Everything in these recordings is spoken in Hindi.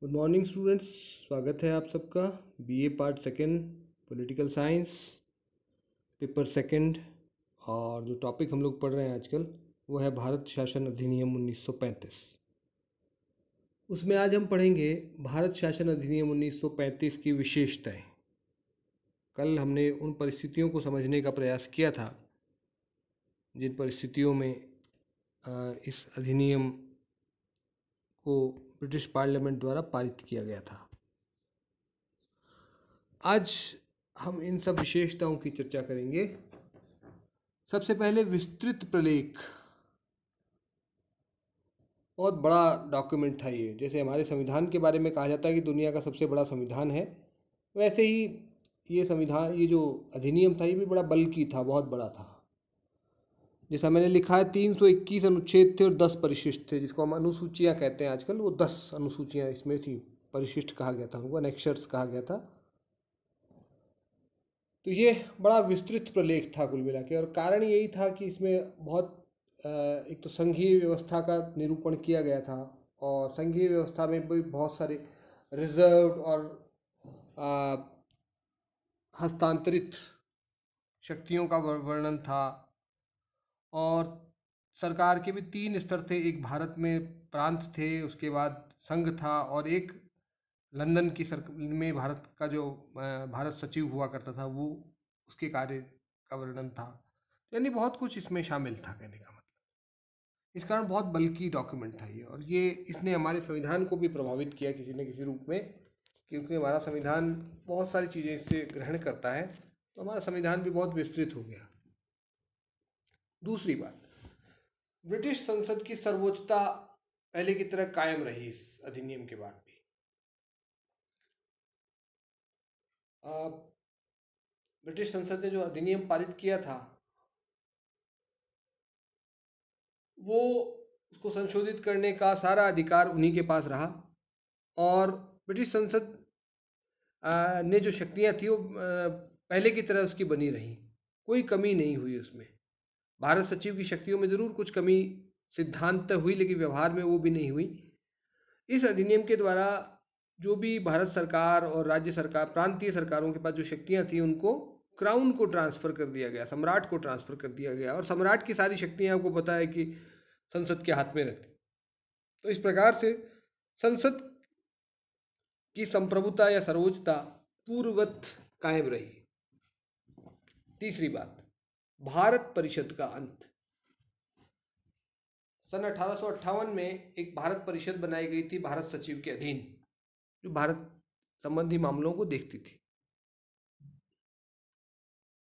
गुड मॉर्निंग स्टूडेंट्स, स्वागत है आप सबका। BA part second political science paper second. और जो टॉपिक हम लोग पढ़ रहे हैं आजकल वो है भारत शासन अधिनियम 1935। उसमें आज हम पढ़ेंगे भारत शासन अधिनियम 1935 की विशेषताएं। कल हमने उन परिस्थितियों को समझने का प्रयास किया था जिन परिस्थितियों में इस अधिनियम को ब्रिटिश पार्लियामेंट द्वारा पारित किया गया था। आज हम इन सब विशेषताओं की चर्चा करेंगे। सबसे पहले विस्तृत प्रलेख। बहुत बड़ा डॉक्यूमेंट था ये। जैसे हमारे संविधान के बारे में कहा जाता है कि दुनिया का सबसे बड़ा संविधान है, वैसे ही ये संविधान, ये जो अधिनियम था, ये भी बड़ा बल्कि था, बहुत बड़ा था। जैसा मैंने लिखा है 321 अनुच्छेद थे और 10 परिशिष्ट थे, जिसको हम अनुसूचियाँ कहते हैं आजकल। वो 10 अनुसूचियाँ इसमें थी, परिशिष्ट कहा गया था उनको, एनेक्सर्स कहा गया था। तो ये बड़ा विस्तृत प्रलेख था कुल मिला के। और कारण यही था कि इसमें बहुत एक तो संघीय व्यवस्था का निरूपण किया गया था, और संघीय व्यवस्था में भी बहुत सारे रिजर्व और हस्तांतरित शक्तियों का वर्णन था। और सरकार के भी 3 स्तर थे। एक भारत में प्रांत थे, उसके बाद संघ था, और एक लंदन की में भारत का जो भारत सचिव हुआ करता था, वो उसके कार्य का वर्णन था। यानी बहुत कुछ इसमें शामिल था, कहने का मतलब। इस कारण बहुत बल्कि डॉक्यूमेंट था ये, और ये इसने हमारे संविधान को भी प्रभावित किया किसी न किसी रूप में, क्योंकि हमारा संविधान बहुत सारी चीज़ें इससे ग्रहण करता है, तो हमारा संविधान भी बहुत विस्तृत हो गया। दूसरी बात, ब्रिटिश संसद की सर्वोच्चता पहले की तरह कायम रही इस अधिनियम के बाद भी। ब्रिटिश संसद ने जो अधिनियम पारित किया था, वो उसको संशोधित करने का सारा अधिकार उन्हीं के पास रहा। और ब्रिटिश संसद ने जो शक्तियां थी वो पहले की तरह उसकी बनी रही, कोई कमी नहीं हुई उसमें। भारत सचिव की शक्तियों में ज़रूर कुछ कमी सिद्धांत हुई, लेकिन व्यवहार में वो भी नहीं हुई। इस अधिनियम के द्वारा जो भी भारत सरकार और राज्य सरकार, प्रांतीय सरकारों के पास जो शक्तियां थी, उनको क्राउन को ट्रांसफ़र कर दिया गया, सम्राट को ट्रांसफ़र कर दिया गया। और सम्राट की सारी शक्तियां आपको पता है कि संसद के हाथ में रहती। तो इस प्रकार से संसद की संप्रभुता या सर्वोच्चता पूर्ववत कायम रही। तीसरी बात, भारत परिषद का अंत। सन 1858 में एक भारत परिषद बनाई गई थी भारत सचिव के अधीन, जो भारत संबंधी मामलों को देखती थी।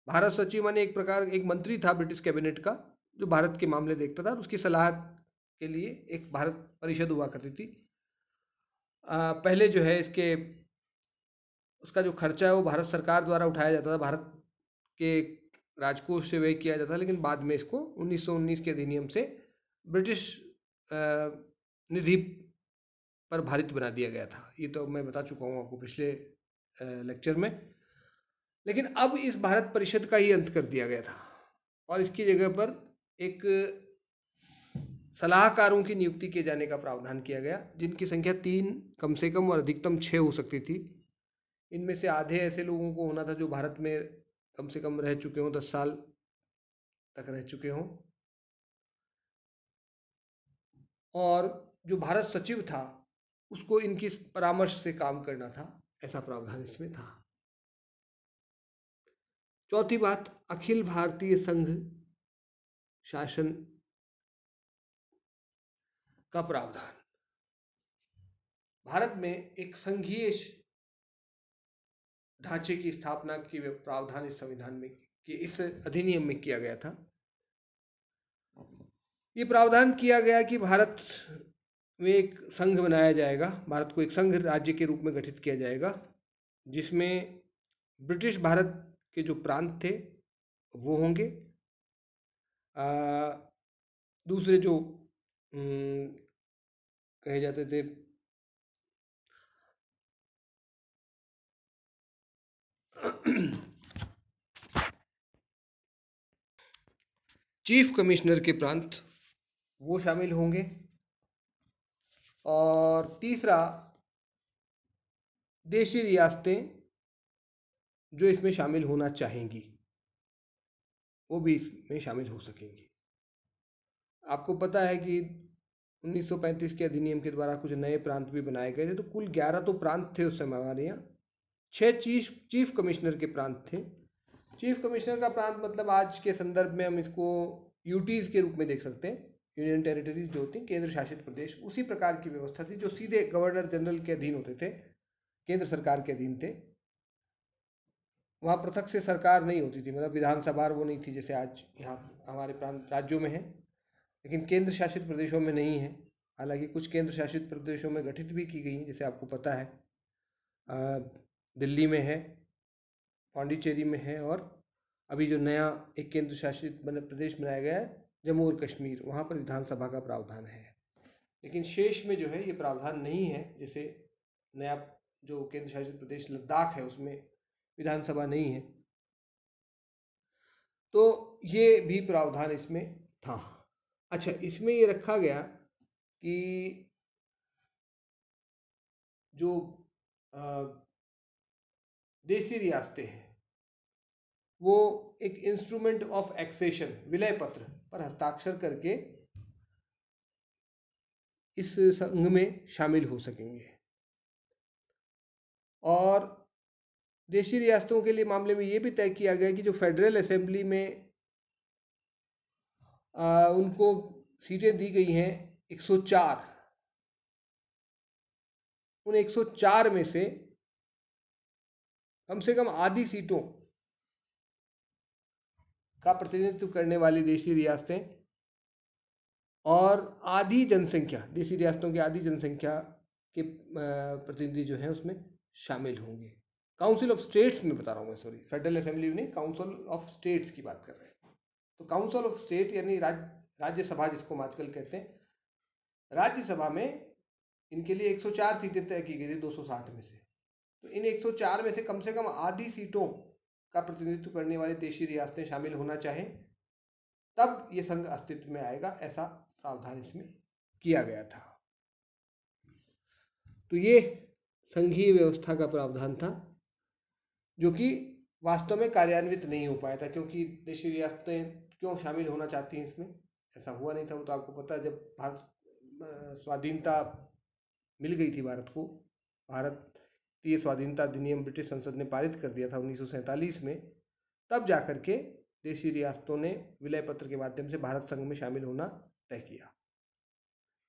भारत सचिव माने एक प्रकार एक मंत्री था ब्रिटिश कैबिनेट का, जो भारत के मामले देखता था, और उसकी सलाह के लिए एक भारत परिषद हुआ करती थी। पहले जो है उसका जो खर्चा है वो भारत सरकार द्वारा उठाया जाता था, भारत के राजकोष से व्यय किया जाता था। लेकिन बाद में इसको 1919 के अधिनियम से ब्रिटिश निधि पर भारित बना दिया गया था। ये तो मैं बता चुका हूँ आपको पिछले लेक्चर में। लेकिन अब इस भारत परिषद का ही अंत कर दिया गया था, और इसकी जगह पर एक सलाहकारों की नियुक्ति किए जाने का प्रावधान किया गया, जिनकी संख्या 3 कम से कम और अधिकतम 6 हो सकती थी। इनमें से आधे ऐसे लोगों को होना था जो भारत में कम से कम रह चुके हों, 10 साल तक रह चुके हों। और जो भारत सचिव था, उसको इनकी परामर्श से काम करना था, ऐसा प्रावधान इसमें था। चौथी बात, अखिल भारतीय संघ शासन का प्रावधान। भारत में एक संघीय ढांचे की स्थापना की प्रावधान इस संविधान में, इस अधिनियम में किया गया था। ये प्रावधान किया गया कि भारत में एक संघ बनाया जाएगा, भारत को एक संघ राज्य के रूप में गठित किया जाएगा, जिसमें ब्रिटिश भारत के जो प्रांत थे वो होंगे, दूसरे जो कहे जाते थे चीफ कमिश्नर के प्रांत, वो शामिल होंगे। और तीसरा, देशी रियासतें जो इसमें शामिल होना चाहेंगी वो भी इसमें शामिल हो सकेंगी। आपको पता है कि 1935 के अधिनियम के द्वारा कुछ नए प्रांत भी बनाए गए थे, तो कुल 11 तो प्रांत थे उस समय हमारे यहाँ। 6 चीफ कमिश्नर के प्रांत थे। चीफ कमिश्नर का प्रांत मतलब आज के संदर्भ में हम इसको यूटीज़ के रूप में देख सकते हैं, यूनियन टेरिटरीज जो होती हैं, केंद्र शासित प्रदेश। उसी प्रकार की व्यवस्था थी जो सीधे गवर्नर जनरल के अधीन होते थे, केंद्र सरकार के अधीन थे। वहाँ पृथक से सरकार नहीं होती थी, मतलब विधानसभा वो नहीं थी जैसे आज यहाँ हमारे प्रांत राज्यों में है, लेकिन केंद्र शासित प्रदेशों में नहीं है। हालांकि कुछ केंद्र शासित प्रदेशों में गठित भी की गई हैं, जैसे आपको पता है दिल्ली में है, पांडिचेरी में है, और अभी जो नया एक केंद्र शासित प्रदेश बनाया गया है जम्मू और कश्मीर, वहाँ पर विधानसभा का प्रावधान है। लेकिन शेष में जो है ये प्रावधान नहीं है। जैसे नया जो केंद्र शासित प्रदेश लद्दाख है उसमें विधानसभा नहीं है, तो ये भी प्रावधान इसमें था। अच्छा, इसमें ये रखा गया कि जो देशी रियासतें हैं वो एक इंस्ट्रूमेंट ऑफ एक्सेशन, विलय पत्र पर हस्ताक्षर करके इस संघ में शामिल हो सकेंगे। और देशी रियासतों के लिए मामले में ये भी तय किया गया कि जो फेडरल असेंबली में उनको सीटें दी गई हैं 104, उन 104 में से कम आधी सीटों का प्रतिनिधित्व करने वाली देशी रियासतें और आधी जनसंख्या, देशी रियासतों की आधी जनसंख्या के प्रतिनिधि जो हैं उसमें शामिल होंगे। काउंसिल ऑफ स्टेट्स में बता रहा हूँ मैं, सॉरी, फेडरल असेंबली में नहीं, काउंसिल ऑफ स्टेट्स की बात कर रहे हैं। तो काउंसिल ऑफ स्टेट यानी राज्यसभा जिसको हम आजकल कहते हैं, राज्यसभा में इनके लिए 104 सीटें तय की गई थी 260 में से। तो इन 104 में से कम आधी सीटों का प्रतिनिधित्व करने वाली देशी रियासतें शामिल होना चाहें तब ये संघ अस्तित्व में आएगा, ऐसा प्रावधान इसमें किया गया था। तो ये संघीय व्यवस्था का प्रावधान था जो कि वास्तव में कार्यान्वित नहीं हो पाया था, क्योंकि देशी रियासतें क्यों शामिल होना चाहती हैं इसमें, ऐसा हुआ नहीं था। वो तो आपको पता है, जब भारत स्वाधीनता मिल गई थी भारत को, भारतीय स्वाधीनता अधिनियम ब्रिटिश संसद ने पारित कर दिया था 1947 में, तब जाकर के देशी रियासतों ने विलय पत्र के माध्यम से भारत संघ में शामिल होना तय किया।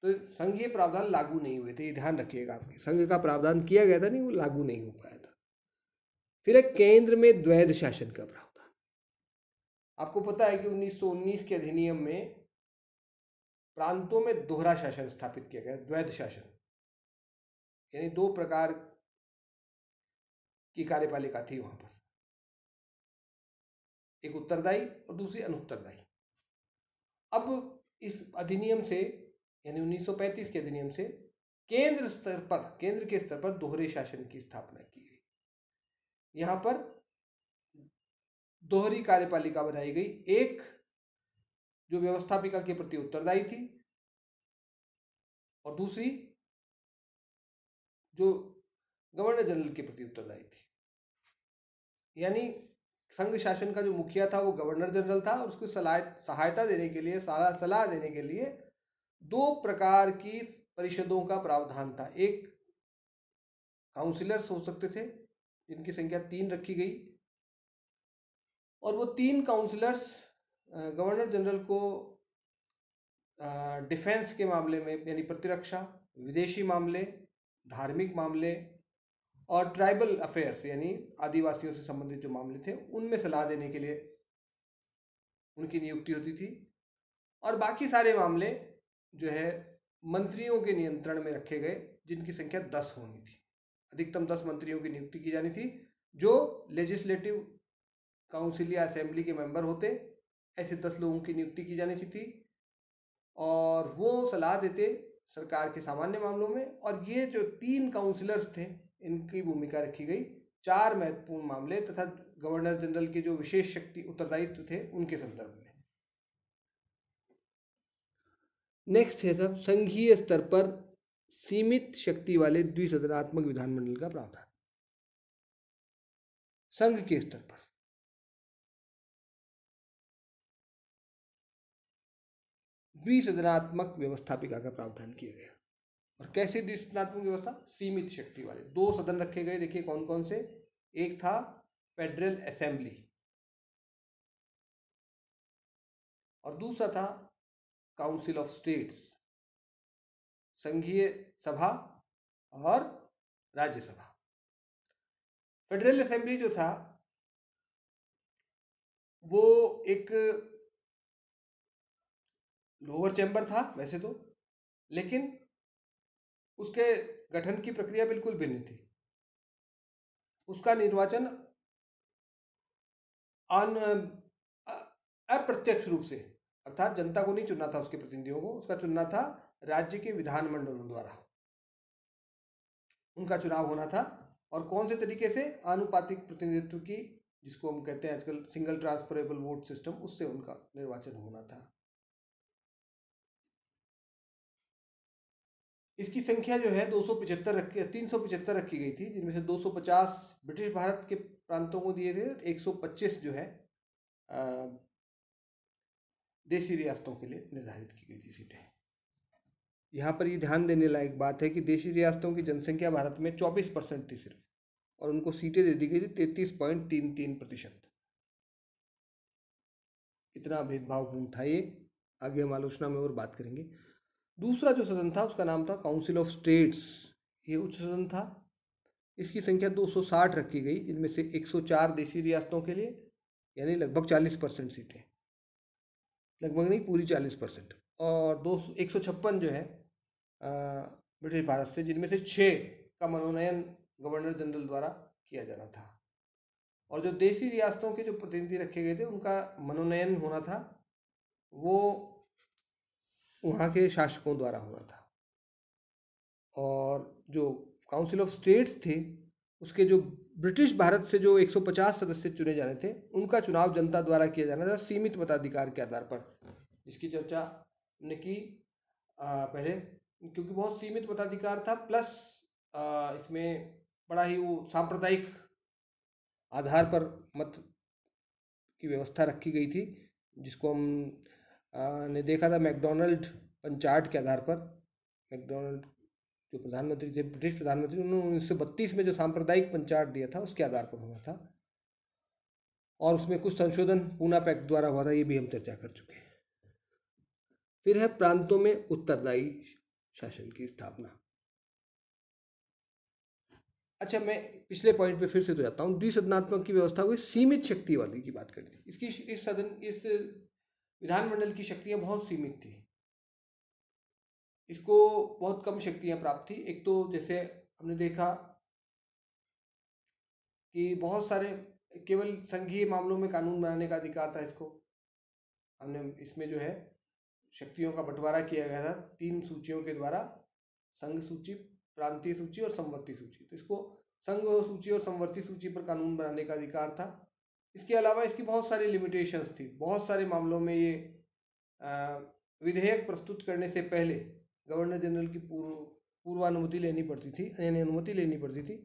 तो संघीय प्रावधान लागू नहीं हुए थे, ये ध्यान रखिएगा। आपके संघ का प्रावधान किया गया था, नहीं, वो लागू नहीं हो पाया था। फिर एक केंद्र में द्वैध शासन का प्रावधान। आपको पता है कि 1919 के अधिनियम में प्रांतों में दोहरा शासन स्थापित किया गया, द्वैध शासन, यानी 2 प्रकार की कार्यपालिका थी वहां पर, एक उत्तरदायी और दूसरी अनुत्तरदायी। अब इस अधिनियम से, यानी 1935 के अधिनियम से केंद्र के स्तर पर दोहरे शासन की स्थापना की गई। यहाँ पर दोहरी कार्यपालिका बनाई गई, एक जो व्यवस्थापिका के प्रति उत्तरदायी थी और दूसरी जो गवर्नर जनरल के प्रति उत्तरदायी थी। यानी संघ शासन का जो मुखिया था वो गवर्नर जनरल था, और उसको सहायता देने के लिए, सलाह देने के लिए 2 प्रकार की परिषदों का प्रावधान था। एक काउंसिलर्स हो सकते थे जिनकी संख्या 3 रखी गई, और वो 3 काउंसिलर्स गवर्नर जनरल को डिफेंस के मामले में, यानी प्रतिरक्षा, विदेशी मामले, धार्मिक मामले और ट्राइबल अफेयर्स यानी आदिवासियों से संबंधित जो मामले थे उनमें सलाह देने के लिए उनकी नियुक्ति होती थी। और बाकी सारे मामले जो है मंत्रियों के नियंत्रण में रखे गए, जिनकी संख्या 10 होनी थी। अधिकतम 10 मंत्रियों की नियुक्ति की जानी थी जो लेजिस्लेटिव काउंसिल या असेंबली के मेंबर होते। ऐसे 10 लोगों की नियुक्ति की जानी थी और वो सलाह देते सरकार के सामान्य मामलों में। और ये जो 3 काउंसिलर्स थे इनकी भूमिका रखी गई 4 महत्वपूर्ण मामले तथा गवर्नर जनरल के जो विशेष शक्ति उत्तरदायित्व थे उनके संदर्भ में। नेक्स्ट है सब संघीय स्तर पर सीमित शक्ति वाले द्विसदनात्मक विधानमंडल का प्रावधान। संघ के स्तर पर। द्विसदनात्मक व्यवस्थापिका का प्रावधान किया गया। और कैसे द्विसदनात्मक व्यवस्था? सीमित शक्ति वाले 2 सदन रखे गए। देखिए कौन कौन से। एक था फेडरल असेंबली और दूसरा था काउंसिल ऑफ स्टेट्स, संघीय सभा और राज्यसभा। फेडरल असेंबली जो था वो एक लोअर चैम्बर था वैसे तो, लेकिन उसके गठन की प्रक्रिया बिल्कुल भिन्न थी। उसका निर्वाचन अप्रत्यक्ष रूप से, अर्थात जनता को नहीं चुनना था उसके प्रतिनिधियों को, उसका चुनना था राज्य के विधानमंडलों द्वारा, उनका चुनाव होना था। और कौन से तरीके से? आनुपातिक प्रतिनिधित्व की, जिसको हम कहते हैं आजकल सिंगल ट्रांसफरेबल वोट सिस्टम, उससे उनका निर्वाचन होना था। इसकी संख्या जो है 375 रखी गई थी, जिनमें से 250 ब्रिटिश भारत के प्रांतों को दिए थे, 125 जो है देशी रियासतों के लिए निर्धारित की गई थी सीटें। यहाँ पर ये ध्यान देने लायक बात है कि देशी रियासतों की जनसंख्या भारत में 24% थी सिर्फ, और उनको सीटें दे दी गई थी 33.33%। इतना भेदभावपूर्ण था ये। आगे हम आलोचना में और बात करेंगे। दूसरा जो सदन था उसका नाम था काउंसिल ऑफ स्टेट्स। ये उच्च सदन था। इसकी संख्या 260 रखी गई, जिनमें से 104 देशी रियासतों के लिए, यानी लगभग 40% सीटें, लगभग नहीं पूरी 40%, और 156 जो है ब्रिटिश भारत से, जिनमें से 6 का मनोनयन गवर्नर जनरल द्वारा किया जाना था। और जो देशी रियासतों के जो प्रतिनिधि रखे गए थे उनका मनोनयन होना था, वो वहाँ के शासकों द्वारा होना था। और जो काउंसिल ऑफ स्टेट्स थे उसके जो ब्रिटिश भारत से जो 150 सदस्य चुने जाने थे, उनका चुनाव जनता द्वारा किया जाना था सीमित मताधिकार के आधार पर, जिसकी चर्चा हमने की पहले। क्योंकि बहुत सीमित मताधिकार था, प्लस इसमें बड़ा ही वो सांप्रदायिक आधार पर मत की व्यवस्था रखी गई थी, जिसको हम ने देखा था मैकडोनल्ड पंचार्ट के आधार पर। मैकडोनल्ड जो प्रधानमंत्री थे, ब्रिटिश प्रधानमंत्री, उन्होंने 1932 में जो सांप्रदायिक पंचार्ट दिया था उसके आधार पर हुआ था, और उसमें कुछ संशोधन पूना पैक्ट द्वारा हुआ था, ये भी हम चर्चा कर चुके हैं। फिर है प्रांतों में उत्तरदायी शासन की स्थापना। अच्छा, मैं पिछले पॉइंट पे फिर से तो जाता हूँ। द्विसदनात्मक की व्यवस्था हुई, सीमित शक्ति वाली की बात करी थी। इसकी इस विधानमंडल की शक्तियाँ बहुत सीमित थी। इसको बहुत कम शक्तियाँ प्राप्त थी। एक तो जैसे हमने देखा कि बहुत सारे केवल संघीय मामलों में कानून बनाने का अधिकार था इसको। हमने इसमें जो है शक्तियों का बंटवारा किया गया था 3 सूचियों के द्वारा, संघ सूची, प्रांतीय सूची और समवर्ती सूची। तो इसको संघ सूची और समवर्ती सूची पर कानून बनाने का अधिकार था। इसके अलावा इसकी बहुत सारी लिमिटेशंस थी। बहुत सारे मामलों में ये विधेयक प्रस्तुत करने से पहले गवर्नर जनरल की पूर्वानुमति लेनी पड़ती थी, यानी अनुमति लेनी पड़ती थी।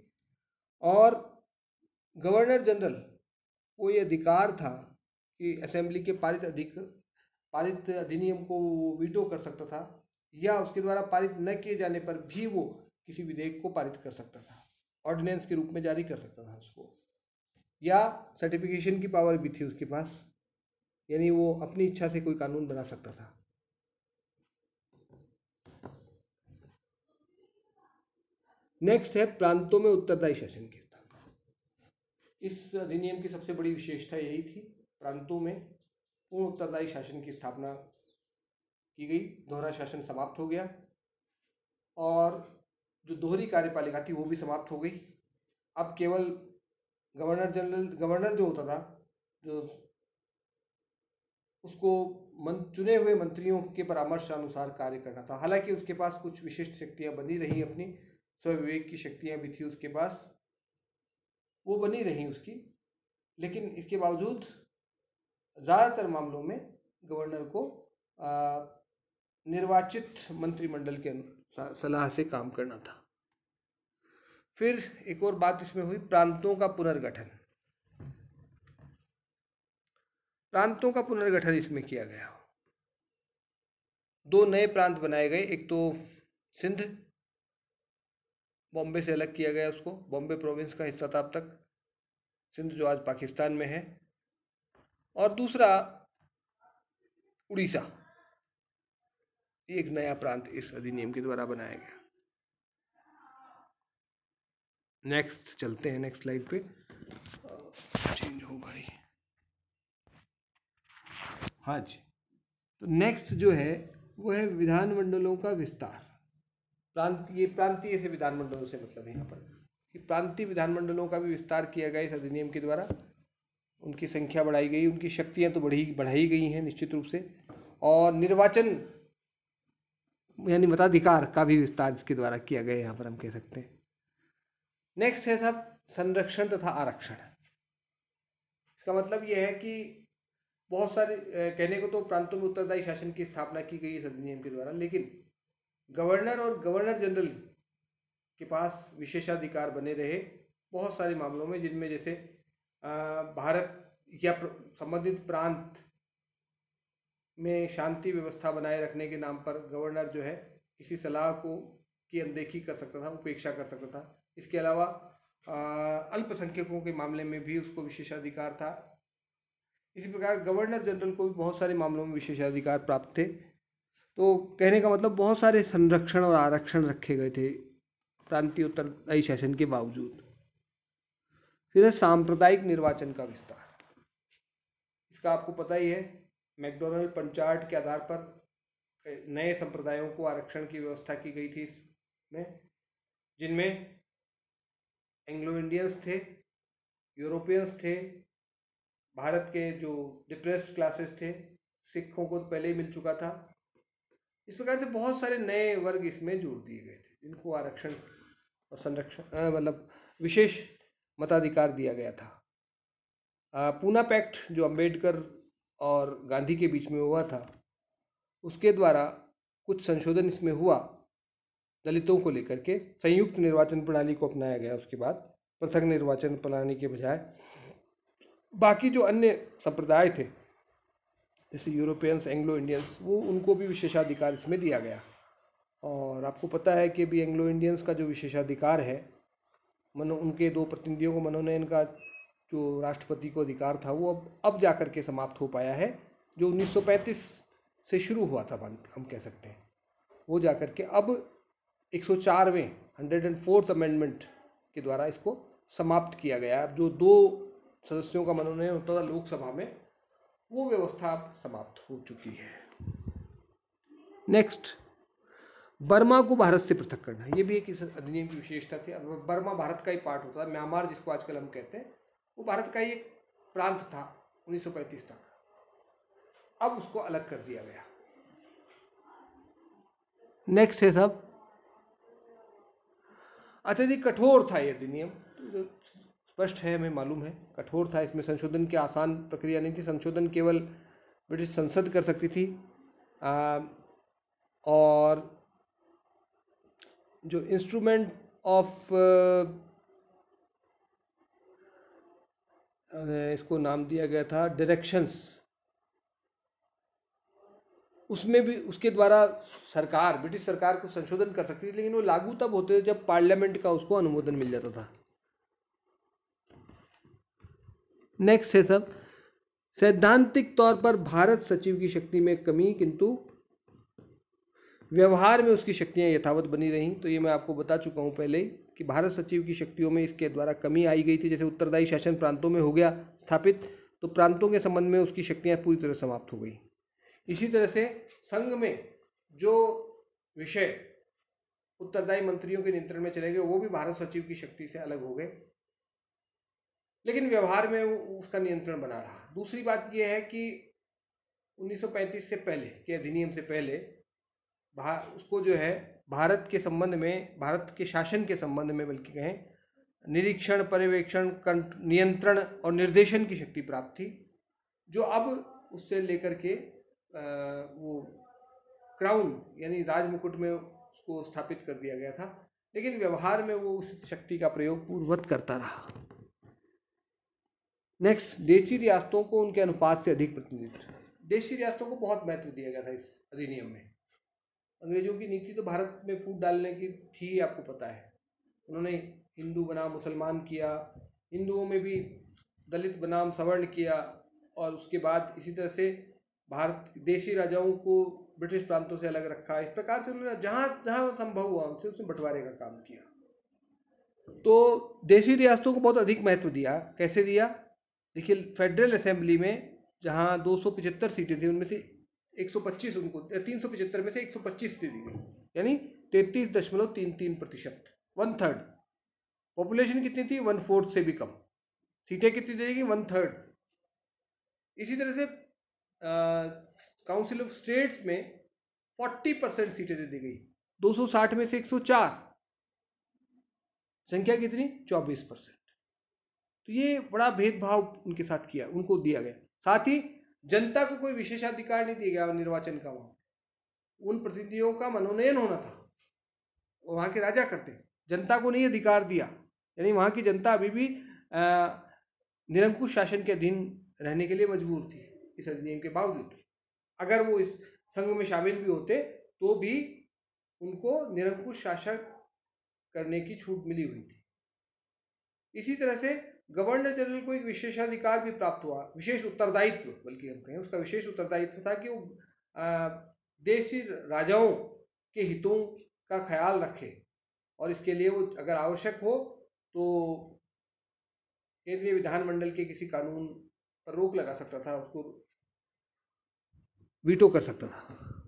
और गवर्नर जनरल को ये अधिकार था कि असेंबली के पारित अधिनियम को वीटो कर सकता था, या उसके द्वारा पारित न किए जाने पर भी वो किसी विधेयक को पारित कर सकता था, ऑर्डिनेंस के रूप में जारी कर सकता था उसको, या सर्टिफिकेशन की पावर भी थी उसके पास, यानी वो अपनी इच्छा से कोई कानून बना सकता था। नेक्स्ट है प्रांतों में उत्तरदायी शासन की स्थापना। इस अधिनियम की सबसे बड़ी विशेषता यही थी, प्रांतों में पूर्ण उत्तरदायी शासन की स्थापना की गई। दोहरा शासन समाप्त हो गया, और जो दोहरी कार्यपालिका थी वो भी समाप्त हो गई। अब केवल गवर्नर जो होता था, जो उसको चुने हुए मंत्रियों के परामर्श अनुसार कार्य करना था। हालांकि उसके पास कुछ विशिष्ट शक्तियां बनी रही, अपनी स्वविवेक की शक्तियां भी थी उसके पास, वो बनी रही उसकी, लेकिन इसके बावजूद ज़्यादातर मामलों में गवर्नर को निर्वाचित मंत्रिमंडल के सलाह से काम करना था। फिर एक और बात इसमें हुई, प्रांतों का पुनर्गठन। प्रांतों का पुनर्गठन इसमें किया गया। 2 नए प्रांत बनाए गए, एक तो सिंध, बॉम्बे से अलग किया गया उसको, बॉम्बे प्रोविंस का हिस्सा था अब तक सिंध, जो आज पाकिस्तान में है, और दूसरा उड़ीसा, एक नया प्रांत इस अधिनियम के द्वारा बनाया गया। नेक्स्ट चलते हैं, नेक्स्ट स्लाइड पे। चेंज हो भाई, हाँ जी। तो नेक्स्ट जो है वो है विधानमंडलों का विस्तार। ये प्रांतीय से विधानमंडलों से मतलब है यहाँ पर कि प्रांतीय विधानमंडलों का भी विस्तार किया गया इस अधिनियम के द्वारा। उनकी संख्या बढ़ाई गई, उनकी शक्तियाँ तो बढ़ाई गई हैं निश्चित रूप से, और निर्वाचन यानी मताधिकार का भी विस्तार इसके द्वारा किया गया, यहाँ पर हम कह सकते हैं। नेक्स्ट है सब संरक्षण तथा आरक्षण। इसका मतलब यह है कि बहुत सारे कहने को तो प्रांतों में उत्तरदायी शासन की स्थापना की गई इस अधिनियम के द्वारा, लेकिन गवर्नर और गवर्नर जनरल के पास विशेषाधिकार बने रहे बहुत सारे मामलों में, जिनमें जैसे भारत या संबंधित प्रांत में शांति व्यवस्था बनाए रखने के नाम पर गवर्नर जो है किसी सलाह की अनदेखी कर सकता था, उपेक्षा कर सकता था। इसके अलावा अल्पसंख्यकों के मामले में भी उसको विशेषाधिकार था। इसी प्रकार गवर्नर जनरल को भी बहुत सारे मामलों में विशेषाधिकार प्राप्त थे। तो कहने का मतलब बहुत सारे संरक्षण और आरक्षण रखे गए थे प्रांतीय उत्तरदायी शासन के बावजूद। फिर है सांप्रदायिक निर्वाचन का विस्तार। इसका आपको पता ही है, मैकडोनल्ड पंचार्ट के आधार पर नए संप्रदायों को आरक्षण की व्यवस्था की गई थी इसमें, जिनमें एंग्लो इंडियंस थे, यूरोपियंस थे, भारत के जो डिप्रेस्ड क्लासेस थे, सिखों को पहले ही मिल चुका था। इस प्रकार से बहुत सारे नए वर्ग इसमें जोड़ दिए गए थे जिनको आरक्षण और संरक्षण मतलब विशेष मताधिकार दिया गया था। पूना पैक्ट जो अंबेडकर और गांधी के बीच में हुआ था, उसके द्वारा कुछ संशोधन इसमें हुआ दलितों को लेकर के। संयुक्त निर्वाचन प्रणाली को अपनाया गया उसके बाद, पृथक निर्वाचन प्रणाली के बजाय। बाकी जो अन्य संप्रदाय थे जैसे यूरोपियंस, एंग्लो इंडियंस, वो उनको भी विशेषाधिकार इसमें दिया गया। और आपको पता है कि भी एंग्लो इंडियंस का जो विशेषाधिकार है, उनके 2 प्रतिनिधियों को मनोनयन का जो राष्ट्रपति को अधिकार था, वो अब जाकर के समाप्त हो पाया है। जो 1935 से शुरू हुआ था, हम कह सकते हैं, वो जाकर के अब 104वें 104th अमेंडमेंट के द्वारा इसको समाप्त किया गया। अब जो 2 सदस्यों का मनोनयन होता था लोकसभा में, वो व्यवस्था अब समाप्त हो चुकी है। नेक्स्ट, बर्मा को भारत से पृथक करना। ये भी एक इस अधिनियम की विशेषता थी। बर्मा भारत का ही पार्ट होता था। म्यांमार जिसको आजकल हम कहते हैं, वो भारत का ही एक प्रांत था 1935 तक। अब उसको अलग कर दिया गया। नेक्स्ट है सब अत्यधिक कठोर था ये अधिनियम, स्पष्ट है, हमें मालूम है, कठोर था। इसमें संशोधन की आसान प्रक्रिया नहीं थी। संशोधन केवल ब्रिटिश संसद कर सकती थी। और जो इंस्ट्रूमेंट ऑफ इसको नाम दिया गया था डायरेक्शंस, उसमें भी उसके द्वारा सरकार, ब्रिटिश सरकार को संशोधन कर सकती थी, लेकिन वो लागू तब होते थे जब पार्लियामेंट का उसको अनुमोदन मिल जाता था। नेक्स्ट है सब सैद्धांतिक तौर पर भारत सचिव की शक्ति में कमी, किंतु व्यवहार में उसकी शक्तियां यथावत बनी रहीं। तो ये मैं आपको बता चुका हूँ पहले कि भारत सचिव की शक्तियों में इसके द्वारा कमी आई गई थी। जैसे उत्तरदायी शासन प्रांतों में हो गया स्थापित, तो प्रांतों के संबंध में उसकी शक्तियां पूरी तरह समाप्त हो गई। इसी तरह से संघ में जो विषय उत्तरदायी मंत्रियों के नियंत्रण में चले गए, वो भी भारत सचिव की शक्ति से अलग हो गए, लेकिन व्यवहार में उसका नियंत्रण बना रहा। दूसरी बात यह है कि 1935 से पहले के अधिनियम से पहले उसको जो है भारत के संबंध में, भारत के शासन के संबंध में बल्कि कहें, निरीक्षण, पर्यवेक्षण, नियंत्रण और निर्देशन की शक्ति प्राप्त थी, जो अब उससे लेकर के वो क्राउन यानी राजमुकुट में उसको स्थापित कर दिया गया था, लेकिन व्यवहार में वो उस शक्ति का प्रयोग पूर्ववत करता रहा। नेक्स्ट, देशी रियासतों को उनके अनुपात से अधिक प्रतिनिधित्व। देशी रियासतों को बहुत महत्व दिया गया था इस अधिनियम में। अंग्रेजों की नीति तो भारत में फूट डालने की थी, आपको पता है। उन्होंने हिंदू बनाम मुसलमान किया, हिंदुओं में भी दलित बनाम सवर्ण किया, और उसके बाद इसी तरह से भारत देशी राजाओं को ब्रिटिश प्रांतों से अलग रखा। इस प्रकार से उन्होंने जहाँ जहाँ संभव हुआ उनसे उसमें बंटवारे का काम किया। तो देशी रियासतों को बहुत अधिक महत्व दिया। कैसे दिया? देखिए, फेडरल असेंबली में जहाँ 275 सीटें थी, उनमें से 125 उनको 375 में से 125 दे दी गई, यानी 33.33%, 1/3। पॉपुलेशन कितनी थी? 1/4 से भी कम। सीटें कितनी दे देगी? 1/3। इसी तरह से काउंसिल ऑफ स्टेट्स में 40% सीटें दे दी गई, 260 में से 104, संख्या कितनी? 24%। तो ये बड़ा भेदभाव उनके साथ किया, उनको दिया गया। साथ ही जनता को कोई विशेषाधिकार नहीं दिया गया निर्वाचन का। वहाँ उन प्रतिनिधियों का मनोनयन होना था, वहाँ के राजा करते, जनता को नहीं अधिकार दिया। यानी वहाँ की जनता अभी भी निरंकुश शासन के अधीन रहने के लिए मजबूर थी इस अधिनियम के बावजूद। अगर वो इस संघ में शामिल भी होते तो भी उनको निरंकुश शासन करने की छूट मिली हुई थी। इसी तरह से गवर्नर जनरल को एक विशेषाधिकार भी प्राप्त हुआ, विशेष उत्तरदायित्व, बल्कि हम कहें उसका विशेष उत्तरदायित्व था कि वो देशी राजाओं के हितों का ख्याल रखे, और इसके लिए वो अगर आवश्यक हो तो केंद्रीय विधानमंडल के किसी कानून पर रोक लगा सकता था, उसको वीटो कर सकता था।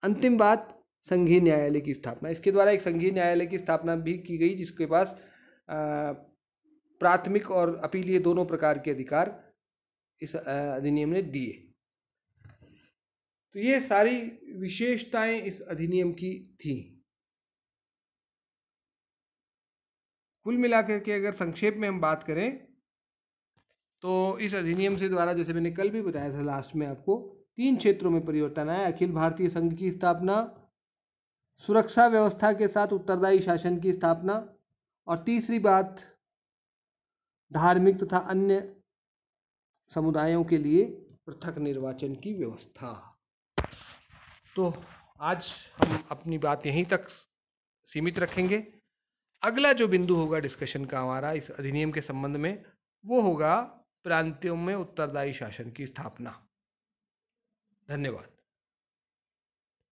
अंतिम बात, संघीय न्यायालय की स्थापना। इसके द्वारा एक संघीय न्यायालय की स्थापना भी की गई, जिसके पास प्राथमिक और अपीलीय दोनों प्रकार के अधिकार इस अधिनियम ने दिए। तो ये सारी विशेषताएं इस अधिनियम की थी। कुल मिलाकर के अगर संक्षेप में हम बात करें तो इस अधिनियम से द्वारा, जैसे मैंने कल भी बताया था लास्ट में आपको, 3 क्षेत्रों में परिवर्तन आया। अखिल भारतीय संघ की स्थापना, सुरक्षा व्यवस्था के साथ उत्तरदायी शासन की स्थापना, और तीसरी बात, धार्मिक तथा अन्य समुदायों के लिए पृथक निर्वाचन की व्यवस्था। तो आज हम अपनी बात यहीं तक सीमित रखेंगे। अगला जो बिंदु होगा डिस्कशन का हमारा इस अधिनियम के संबंध में, वो होगा प्रांतों में उत्तरदायी शासन की स्थापना। धन्यवाद।